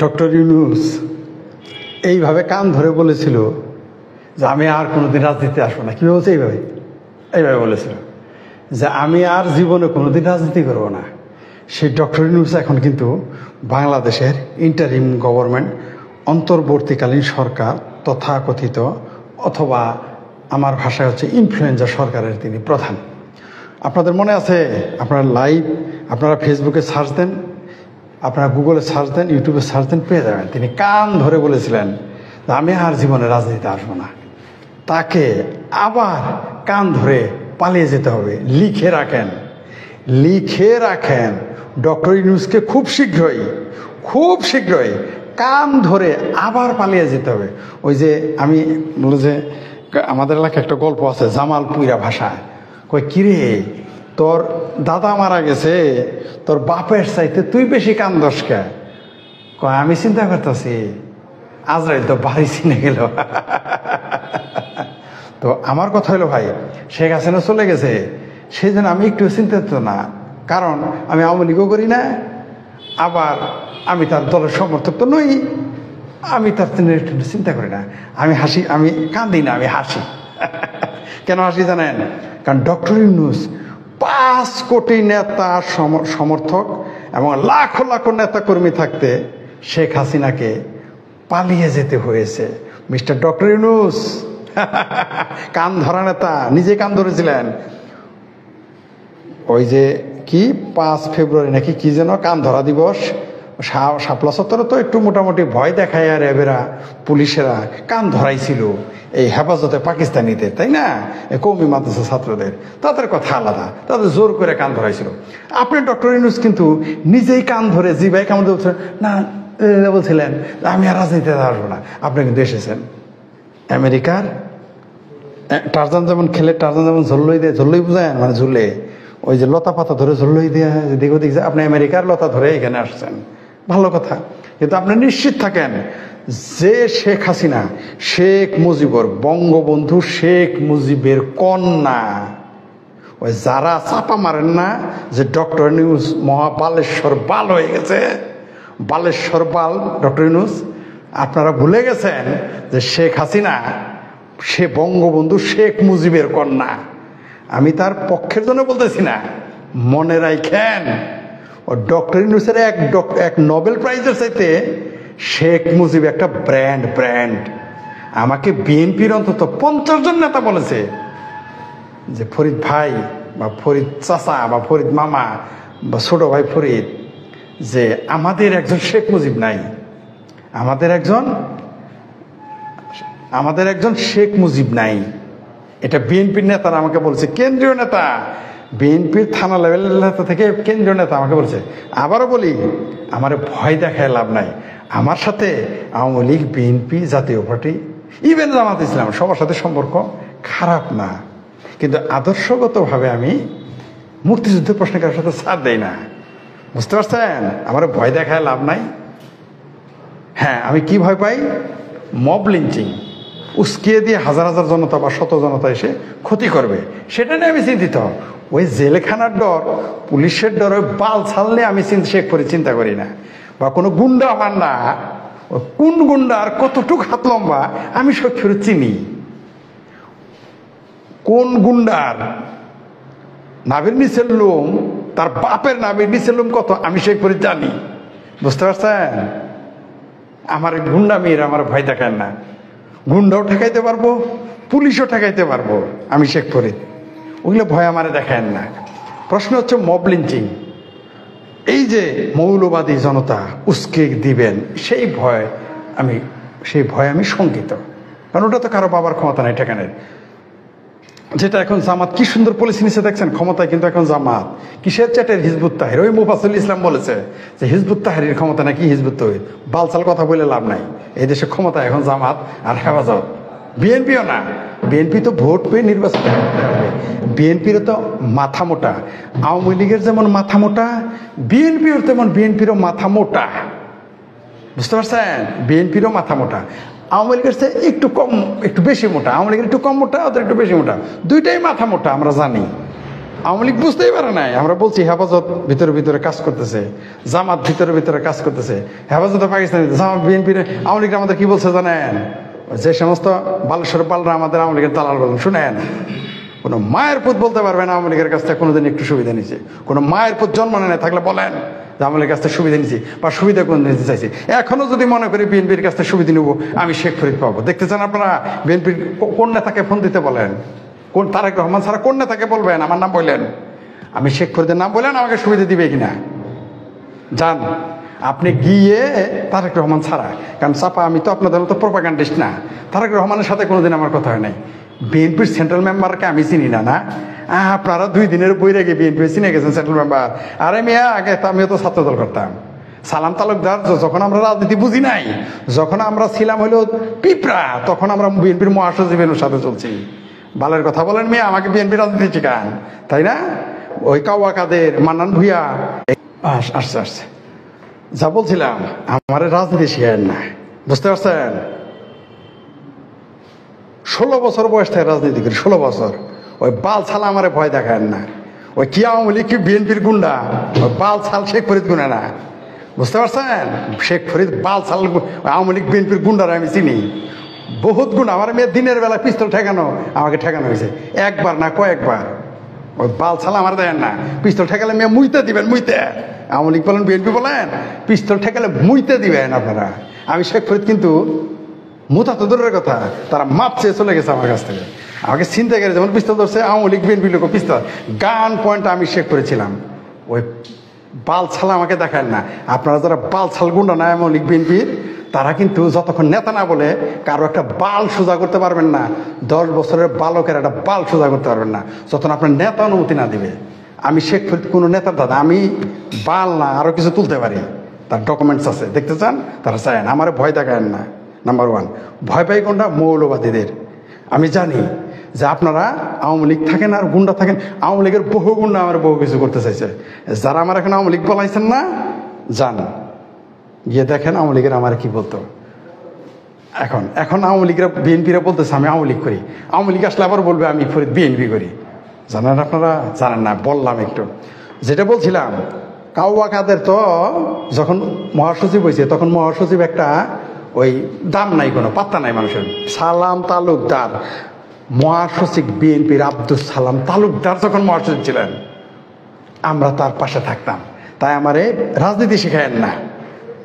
Doctor Yunus এইভাবে কান ধরে বলেছিল যে আমি আর কোনোদিন রাজনীতিতে আসবো না। কীভাবে বলছে? এইভাবে বলেছিল যে আমি আর জীবনে কোনোদিন রাজনীতি করবো না। সেই ডক্টর ইউনূস এখন কিন্তু বাংলাদেশের ইন্টারিম গভর্নমেন্ট, অন্তর্বর্তীকালীন সরকার তথাকথিত, অথবা আমার ভাষায় হচ্ছে ইনফ্লুয়েঞ্জা সরকারের তিনি প্রধান। আপনাদের মনে আছে, আপনারা লাইভ, আপনারা ফেসবুকে সার্চ দেন, আপনারা গুগলে সার্চ দেন, ইউটিউবে সার্চ দেন, পেয়ে যাবেন। তিনি কান ধরে বলেছিলেন যে আমি আর জীবনে রাজনীতিতে আসবো না। তাকে আবার কান ধরে পালিয়ে যেতে হবে। লিখে রাখেন ডক্টর ইউনূসকে খুব শীঘ্রই কান ধরে আবার পালিয়ে যেতে হবে। ওই যে আমি বলে যে আমাদের এলাকায় একটা গল্প আছে জামালপুরা ভাষায়, কই কিরে তোর দাদা মারা গেছে, তোর বাপের চাইতে তুই বেশি কান্দস কে? কয় আমি চিন্তা করতেছি আজরাইল তো বাড়ি চিনে গেল। তো আমার কথা হলো ভাই, শেখ হাসিনা চলে গেছে, সেই জন্য আমি একটু চিন্তিত না। কারণ আমি আওয়ামী লীগও করি না, আবার আমি তার দলের সমর্থক তো নই। আমি তার একটু চিন্তা করি না, আমি কান্দি না, আমি হাসি। কেন হাসি জানেন? কারণ ডক্টর ইউনূস 5 কোটি নেতা সমর্থক এবং লাখো লাখো নেতা কর্মী থাকতে শেখ হাসিনাকে পালিয়ে যেতে হয়েছে। মিস্টার ডক্টর ইউনূস কান ধরা নেতা, নিজে কান ধরেছিলেন। ওই যে কি 5 ফেব্রুয়ারি নাকি কি যেন কান ধরা দিবস, শাপলা চত্বরে তো একটু মোটামুটি ভয় দেখায় আর এবেরা পুলিশেরা কান ধরাইছিল এই হেফাজতে পাকিস্তানিদের, তাই না? কওমি মাদ্রাসা ছাত্রদের, তাদের কথা আলাদা, তাদের জোর করে কান ধরাইছিল। আপনি ডক্টর ইউনূস কিন্তু নিজেই কান ধরে জিভাই কামড় বলছিলেন না, বলছিলেন আমি আর রাজনীতিতে আসবো না। আপনি কিন্তু এসেছেন আমেরিকার টারজান যেমন খেলে, টারজান যেমন ঝুল্লই বুঝেন, মানে ঝুলে ওই যে লতা পাতা ধরে ঝুল্লই দিয়ে দিক ওদিক, আপনি আমেরিকার লতা ধরে এখানে আসছেন, ভালো কথা। কিন্তু আপনি নিশ্চিত থাকেন যে শেখ হাসিনা, শেখ মুজিবর, বঙ্গবন্ধু শেখ মুজিবের কন্যা, ওই যারা চাপা মারেন না যে ডক্টর ইউনূস মহাবালেশ্বর বাল হয়ে গেছে, বালেশ্বর বাল ডক্টর ইউনূস, আপনারা ভুলে গেছেন যে শেখ হাসিনা সে বঙ্গবন্ধু শেখ মুজিবের কন্যা। আমি তার পক্ষের জন্য বলতেছি না, মনে রাখেন ও ডক্টর ইউনূসের এক নোবেল প্রাইজের চাইতে শেখ মুজিব একটা ব্র্যান্ড। আমাকে বিএনপির অন্তত 50 জন নেতা বলেছে যে ফরিদ ভাই বা ফরিদ চাচা বা ফরিদ মামা বা ছোট ভাই ফরিদ, যে আমাদের একজন শেখ মুজিব নাই, আমাদের একজন শেখ মুজিব নাই। এটা বিএনপির নেতারা আমাকে বলছে, কেন্দ্রীয় নেতা, বিএনপির থানা লেভেলের নেতা থেকে কেন্দ্রীয় নেতা আমাকে বলছে। আবারও বলি, আমার ভয় দেখায় লাভ নাই। আমার সাথে আওয়ামী লীগ, বিএনপি, জাতীয় পার্টি, ইভেন জামাত ইসলাম, সবার সাথে সম্পর্ক খারাপ না, কিন্তু আদর্শগতভাবে আমি মুক্তিযুদ্ধের প্রশ্নে কারোর সাথে ছাড় দেই না। বুঝতে পারছেন? আমার ভয় দেখায় লাভ নাই। হ্যাঁ, আমি কি ভয় পাই? মব লিঞ্চিং, উস্কিয়ে দিয়ে হাজার হাজার জনতা বা শত জনতা এসে ক্ষতি করবে, সেটা নিয়ে আমি চিন্তিত। ওই জেলখানার ডর, পুলিশের ডর, ওই বাল ছাড়লে আমি শেখ করে চিন্তা করি না। বা কোনো গুন্ডা মান্ডা, কোন গুন্ডা আর কতটুক হাত লম্বা আমি সব ফেরত চিনি। কোন গুন্ডার নাভির নিচের লোম, তার বাপের নাভির নিচের লোম কত আমি শেখ করে জানি। বুঝতে পারছেন? আমার গুন্ডামির আমার ভয় দেখায় না। গুন্ডাও ঠেকাইতে পারবো, পুলিশও ঠেকাইতে পারবো, আমি শেখ ফরিদ, ওগুলো ভয় আমারে দেখায় না। প্রশ্ন হচ্ছে মব লিঞ্চিং, এই যে মৌলবাদী জনতা উস্কে দিবেন, সেই ভয় আমি শঙ্কিত। কারণ ওটা তো কারো বাবার ক্ষমতা নাই ঠেকানের। যেটা এখন জামাত কি সুন্দর পলিসি নিচ্ছে দেখছেন, ক্ষমতায় কিন্তু এখন জামাত কিসের চ্যাটের হিজবুত তাহির। ওই মুফাসসিল ইসলাম বলেছে যে হিজবুত তাহিরের ক্ষমতা নাকি হিজবুত তহিদ, বালসাল কথা বলে লাভ নাই। এই দেশে ক্ষমতা এখন জামাত আর হেফাজত, বিএনপিও না। বিএনপি তো ভোট পেয়ে নির্বাচন করতে হবে, বিএনপিরও তো মাথা মোটা। আওয়ামী লীগের যেমন মাথা মোটা, বিএনপিরও মাথা মোটা। বুঝতে পারছেন? বিএনপিরও মাথা মোটা, আওয়ামী লীগের চেয়ে একটু বেশি মোটা। আওয়ামী লীগের একটু কম মোটা, ওদের একটু বেশি মোটা, দুইটাই মাথা মোটা, আমরা জানি। আওয়ামী লীগ বুঝতেই পারে নাই। আমরা বলছি হেফাজত ভিতরে ভিতরে কাজ করতেছে, জামাত ভিতরে ভিতরে কাজ করতেছে, হেফাজতে পাকিস্তান, জামাত বিএনপির, আওয়ামী লীগ আমাদের কি বলছে জানেন? যে সমস্ত বালেশ্বর পালরা আমাদের আওয়ামী লীগের দালাল বলেন, শুনেন, কোনো মায়ের পুত বলতে পারবে না আওয়ামী লীগের কাছ থেকে কোনোদিন একটু সুবিধা নিয়েছে। কোনো মায়ের পুত জন্ম নেয় থাকলে বলেন যে আওয়ামী লীগের কাছ থেকে সুবিধা নিয়েছি বা সুবিধা কোন নিতে চাইছি। এখনো যদি মনে করি বিএনপির কাছ থেকে সুবিধা নেবো, আমি শেখ ফরিদ পাবো। দেখতে চান আপনারা? বিএনপির কোন নেতাকে ফোন দিতে বলেন? কোন তারেক রহমান ছাড়া কোন নেতাকে বলবেন আমার নাম বললেন, আমি শেখ ফরিদের নাম বললেন, আমাকে সুবিধা দিবে কিনা যান আপনি গিয়ে তারেক রহমান ছাড়া। কারণ চাপা আমি তো আপনাদের মতো প্রোপাগান্ডিস্ট না। তারেক রহমানের সাথে কোনোদিন আমার কথা হয় নাই। বিএনপির সেন্ট্রাল মেম্বারকে আমি চিনি না। না আপনারা 2 দিনের বই রেখে বিএনপি চিনে গেছেন সেন্ট্রাল মেম্বার। আরে মিয়া, আগে তো আমিও তো ছাত্রদল করতাম। সালাম তালুকদার যখন আমরা রাজনীতি বুঝি নাই, যখন আমরা ছিলাম হলো পিঁপড়া, তখন আমরা বিএনপির মহাসচিবের সাথে চলছি। বালের কথা বলেন মিয়া, আমাকে বিএনপি রাজনীতি শিখান, তাই না? ওই কাওয়া কাদের, মান্নান ভুইয়া আসছে আসছে। যা বলছিলাম, আমার রাজনীতি শিখায়েন না, বুঝতে পারছেন? 16 বছর বয়স থেকে রাজনীতি করি, 16 বছর। ওই বাল ছালা আমারে ভয় দেখায় না। ওই কি আওয়ামী লীগ কি বিএনপির গুন্ডা, ওই বাল ছাল শেখ ফরিদ গুন্ডা না, বুঝতে পারছেন? শেখ ফরিদ বাল ছাল আওয়ামী লীগ বিএনপির গুন্ডারা আমি চিনি, বহুত গুণ। আমার মেয়ে দিনের বেলা পিস্তল ঠেকানো, আমাকে ঠেকানো হয়েছে একবার না কয়েকবার। ওই বাল ছালা আমার দেন না, পিস্তল ঠেকালে মেয়ে মুইতে দিবেন, মুইতে। আওয়ামী লীগ বলেন বিএনপি বলেন, পিস্তল ঠেকালে মুইতে দিবেন আপনারা। আমি শেখ ফরিদ কিন্তু মুতা তো দূরের কথা, তারা মাপ চেয়ে চলে গেছে আমার কাছ থেকে। আমাকে চিন্তা করে যেমন পিস্তল ধরছে, আওয়ামী লীগ বিএনপি লোক পিস্তল গান পয়েন্ট আমি শেখ করেছিলাম। ওই বাল ছালা আমাকে দেখায় না। আপনারা যারা বাল ছাল গুন্ডা না আওয়ামী লীগ বিএনপির, তারা কিন্তু যতক্ষণ নেতা না বলে কারো একটা বাল সোজা করতে পারবেন না। 10 বছরের বালকের একটা বাল সোজা করতে পারবেন না যতক্ষণ আপনার নেতা অনুমতি না দিবে। আমি শেখ ফরিদ কোনো নেতার দাদা, আমি বাল না আরো কিছু তুলতে পারি, তার ডকুমেন্টস আছে, দেখতে চান? তারা চান আমার ভয় দেখায়েন না। নাম্বার 1 ভয় পাই কোনটা? মৌলবাদীদের। আমি জানি যে আপনারা আওয়ামী লীগ থাকেন আর গুন্ডা থাকেন, আওয়ামী লীগের বহু গুন্ডা আমার বহু কিছু করতে চাইছে। যারা আমার এখন আওয়ামী লীগ বলাইছেন না, যান গিয়ে দেখেন আওয়ামী লীগের আমার কি বলতো। এখন আওয়ামী লীগরা বিএনপিরা বলতেছে আমি আওয়ামী লীগ করি, আওয়ামী লীগ আসলে আবার বলবে আমি ফরিদ বিএনপি করি। জানেন আপনারা? জানেন না, বললাম একটু। যেটা বলছিলাম, কাউয়া কাদের তো যখন মহাসচিব হয়েছে, তখন মহাসচিব একটা ওই দাম নাই, কোনো পাত্তা নাই মানুষের। সালাম তালুকদার মহাসচিব বিএনপির, আব্দুল সালাম তালুকদার যখন মহাসচিব ছিলেন, আমরা তার পাশে থাকতাম। তাই আমারে রাজনীতি শিখায়েন না,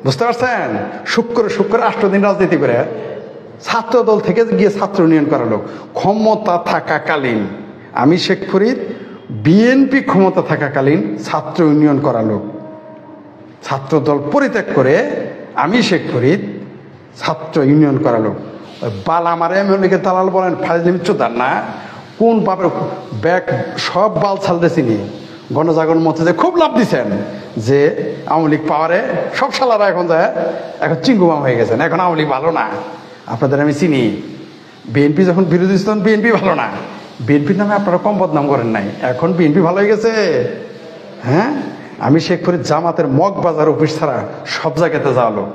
বুঝতে পারছেন? শুক্র 8 দিন রাজনীতি করে ছাত্র দল থেকে গিয়ে ছাত্র ইউনিয়ন করালো। ক্ষমতা থাকাকালীন আমি শেখ ফরিদ বিএনপি ক্ষমতা থাকাকালীন ছাত্র ইউনিয়ন করালো। ছাত্র দল পরিত্যাগ করে আমি শেখ ফরিদ ছাত্র ইউনিয়ন করালো। বাল আমার এমএলএকে দালাল বলেন, ফাইজলিম চোদার না, কোন বাপের ব্যাগ সব বাল ছালতে চিনি। গণজাগরণ মঞ্চে যে খুব লাভ দিচ্ছেন যে আওয়ামী লীগ পাওয়ারে সব শালারা এখন যায়, এখন চিঙ্গুমাম হয়ে গেছেন, এখন আওয়ামী লীগ ভালো না। আপনাদের আমি চিনি, বিএনপি যখন বিরোধী ছিলেন বিএনপি ভালো না, বিএনপির নামে আপনারা কম বদনাম করেন নাই, এখন বিএনপি ভালো হয়ে গেছে। হ্যাঁ, আমি শেখ ফরিদ জামাতের মগবাজার অফিস ছাড়া সব জায়গাতে যাওয়ালো।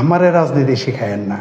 আমারে রাজনীতি শিখায়েন না।